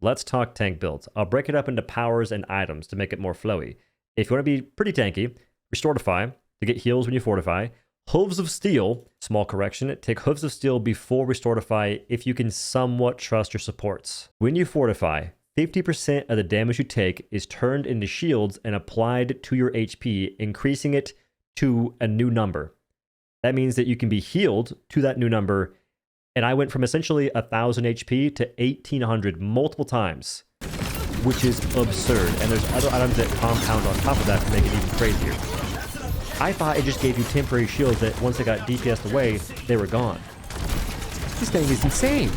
let's talk tank builds. I'll break it up into powers and items to make it more flowy. If you want to be pretty tanky, Restortify to get heals when you fortify. Hooves of Steel, small correction, take Hooves of Steel before Restortify if you can somewhat trust your supports. When you fortify, 50% of the damage you take is turned into shields and applied to your HP, increasing it to a new number. That means that you can be healed to that new number, and I went from essentially 1,000 HP to 1,800 multiple times, which is absurd. And there's other items that compound on top of that to make it even crazier. I thought it just gave you temporary shields that once they got DPS'd away, they were gone. This thing is insane.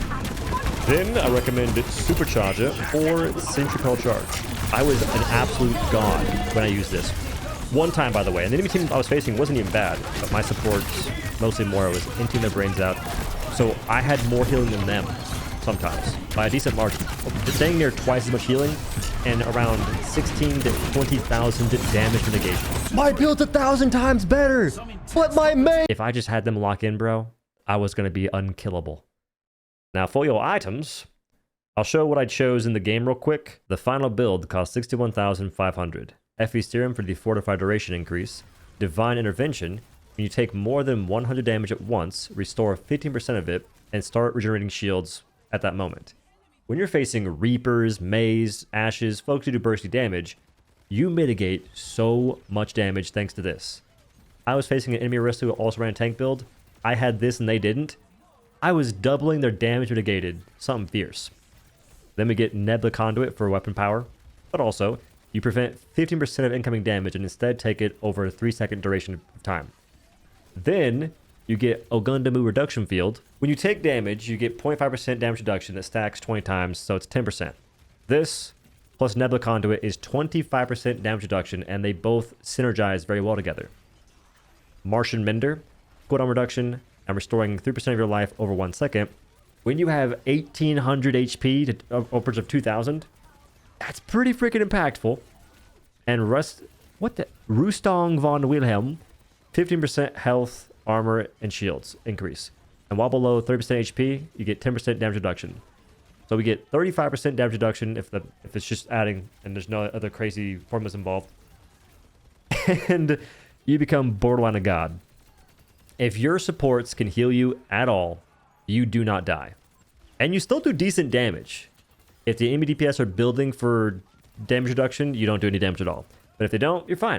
Then I recommend Supercharger or Centripetal Charge. I was an absolute god when I used this. One time, by the way, and the enemy team I was facing wasn't even bad, but my supports, mostly more, I was emptying their brains out. So I had more healing than them, sometimes, by a decent margin. Staying near twice as much healing, and around 16 to 20,000 damage mitigation. My build's 1,000 times better! But my main... If I just had them lock in, bro, I was going to be unkillable. Now, for your items, I'll show what I chose in the game real quick. The final build cost 61,500. FE Serum for the Fortified Duration increase. Divine Intervention, when you take more than 100 damage at once, restore 15% of it, and start regenerating shields at that moment. When you're facing Reapers, Maze, Ashes, folks who do bursty damage, you mitigate so much damage thanks to this. I was facing an enemy Orisa who also ran a tank build. I had this and they didn't. I was doubling their damage mitigated. Something fierce. Then we get Nebula Conduit for weapon power, but also you prevent 15% of incoming damage and instead take it over a 3-second duration of time. Then you get Ogundamu Reduction Field. When you take damage, you get 0.5% damage reduction that stacks 20 times, so it's 10%. This plus Nebula Conduit is 25% damage reduction, and they both synergize very well together. Martian Mender, cooldown reduction, and restoring 3% of your life over 1 second. When you have 1,800 HP to upwards of 2,000, that's pretty freaking impactful. And Rustong von Wilhelm, 15% health, armor, and shields increase. And while below 30% HP, you get 10% damage reduction. So we get 35% damage reduction if it's just adding and there's no other crazy formulas involved. And you become borderline a god. If your supports can heal you at all, you do not die. And you still do decent damage. If the enemy DPS are building for damage reduction, you don't do any damage at all. But if they don't, you're fine.